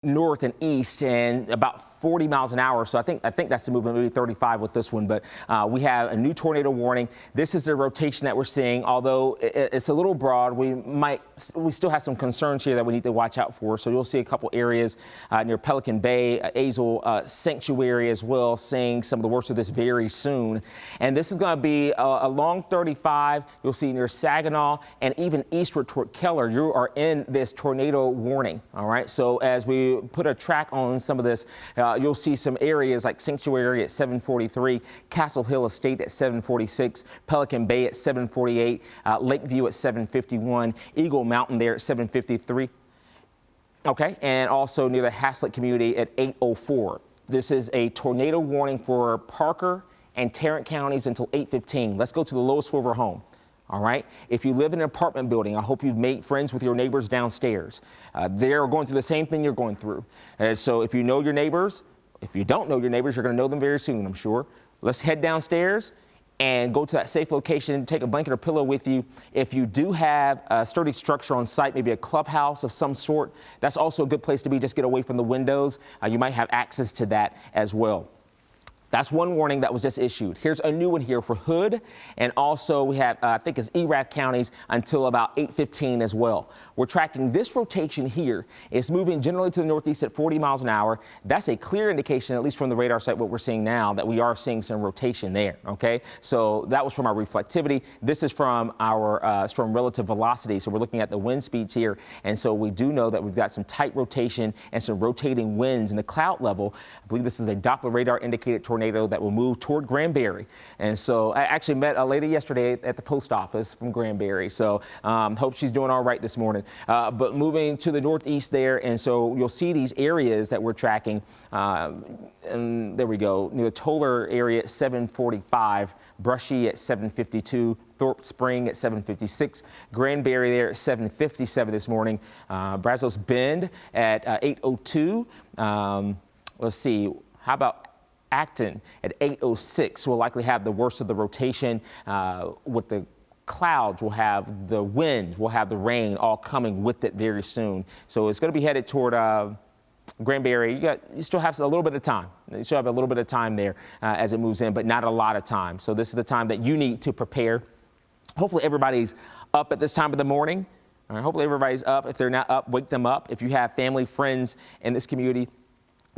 north and east and about 40 miles an hour. So I think that's the movement, maybe 35 with this one. But we have a new tornado warning. This is the rotation that we're seeing. Although it's a little broad, we still have some concerns here that we need to watch out for. So you'll see a couple areas near Pelican Bay, Azle Sanctuary as well, seeing some of the worst of this very soon. And this is going to be a long 35. You'll see near Saginaw and even eastward toward Keller. You are in this tornado warning. All right. So as we put a track on some of this, you'll see some areas like Sanctuary at 743, Castle Hill Estate at 746, Pelican Bay at 748, Lakeview at 751, Eagle Mountain there at 753. Okay, and also near the Haslett community at 804. This is a tornado warning for Parker and Tarrant counties until 8:15. Let's go to the lowest floor of our home. All right. If you live in an apartment building, I hope you've made friends with your neighbors downstairs. They're going through the same thing you're going through. So if you know your neighbors, if you don't know your neighbors, you're going to know them very soon, I'm sure. Let's head downstairs and go to that safe location. Take a blanket or pillow with you. If you do have a sturdy structure on site, maybe a clubhouse of some sort, that's also a good place to be. Just get away from the windows. You might have access to that as well. That's one warning that was just issued. Here's a new one here for Hood, and also we have, I think it's Erath counties until about 8:15 as well. We're tracking this rotation here. It's moving generally to the northeast at 40 miles an hour. That's a clear indication, at least from the radar site, what we're seeing now, that we are seeing some rotation there, okay? So that was from our reflectivity. This is from our storm relative velocity. So we're looking at the wind speeds here, and so we do know that we've got some tight rotation and some rotating winds in the cloud level. I believe this is a Doppler radar indicated tornado that will move toward Granbury. And so I actually met a lady yesterday at the post office from Granbury. So hope she's doing all right this morning. But moving to the northeast there. And so you'll see these areas that we're tracking. And there we go. Near the Toller area at 745, Brushy at 752, Thorpe Spring at 756, Granbury there at 757 this morning, Brazos Bend at 802. Let's see, how about Acton at 806 will likely have the worst of the rotation. With the clouds, we'll have the wind, we'll have the rain all coming with it very soon. So it's going to be headed toward Granbury. You still have a little bit of time. You still have a little bit of time there as it moves in, but not a lot of time. So this is the time that you need to prepare. Hopefully everybody's up at this time of the morning. All right, hopefully everybody's up. If they're not up, wake them up. If you have family, friends in this community,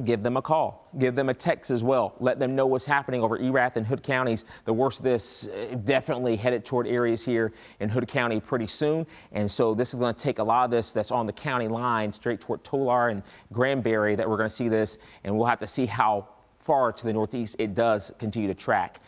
give them a call. Give them a text as well. Let them know what's happening over Erath and Hood counties. The worst of this definitely headed toward areas here in Hood County pretty soon. And so this is going to take a lot of this that's on the county line straight toward Tolar and Granbury that we're going to see this. And we'll have to see how far to the northeast it does continue to track.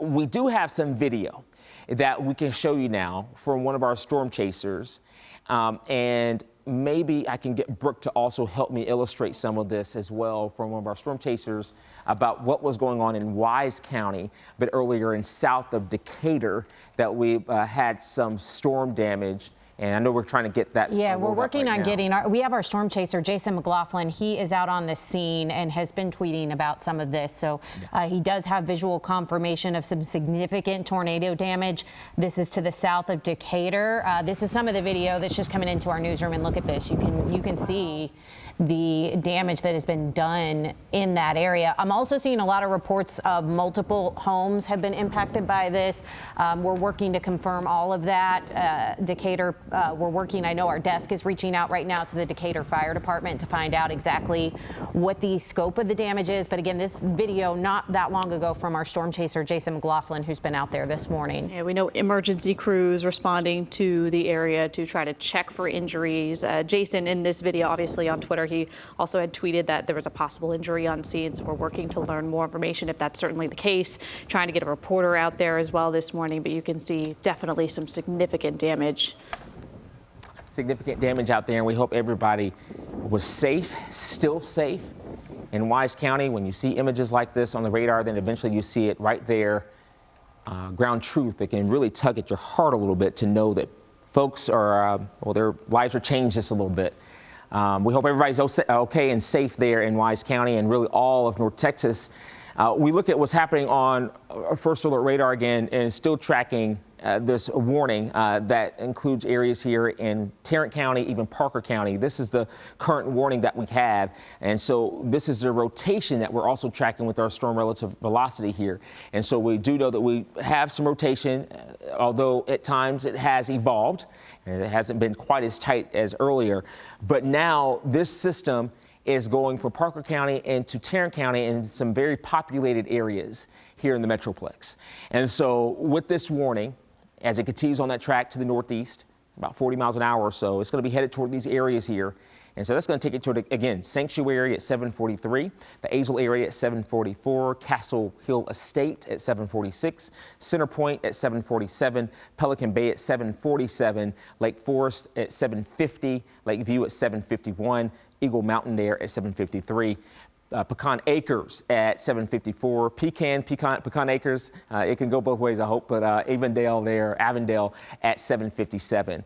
We do have some video that we can show you now from one of our storm chasers. And maybe I can get Brooke to also help me illustrate some of this as well from one of our storm chasers about what was going on in Wise County, but earlier in south of Decatur that we had some storm damage. And I know we're trying to get that. Yeah, we're working on getting we have our storm chaser, Jason McLaughlin. He is out on the scene and has been tweeting about some of this. So he does have visual confirmation of some significant tornado damage. This is to the south of Decatur. This is some of the video that's just coming into our newsroom, and look at this. You can see the damage that has been done in that area. I'm also seeing a lot of reports of multiple homes have been impacted by this. We're working to confirm all of that. Decatur, we're working, I know our desk is reaching out right now to the Decatur Fire Department to find out exactly what the scope of the damage is. But again, this video not that long ago from our storm chaser, Jason McLaughlin, who's been out there this morning. Yeah, we know emergency crews responding to the area to try to check for injuries. Jason, in this video, obviously on Twitter, he also had tweeted that there was a possible injury on scene, so we're working to learn more information if that's certainly the case. Trying to get a reporter out there as well this morning, but you can see definitely some significant damage. Significant damage out there, and we hope everybody was safe, still safe in Wise County. When you see images like this on the radar, then eventually you see it right there, ground truth that can really tug at your heart a little bit to know that folks are, well, their lives are changed just a little bit. We hope everybody's okay and safe there in Wise County and really all of North Texas. We look at what's happening on First Alert radar again, and still tracking this warning that includes areas here in Tarrant County, even Parker County. This is the current warning that we have. And so this is the rotation that we're also tracking with our storm relative velocity here. And so we do know that we have some rotation, although at times it has evolved and it hasn't been quite as tight as earlier. But now this system is going from Parker County into Tarrant County and some very populated areas here in the Metroplex. And so with this warning, as it continues on that track to the northeast, about 40 miles an hour or so, it's going to be headed toward these areas here. And so that's going to take it toward, again, Sanctuary at 743, the Azle area at 744, Castle Hill Estate at 746, Center Point at 747, Pelican Bay at 747, Lake Forest at 750, Lakeview at 751, Eagle Mountain there at 753. Pecan Acres at 754, Pecan Acres, it can go both ways, I hope, but Avondale at 757.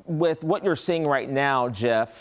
With what you're seeing right now, Jeff,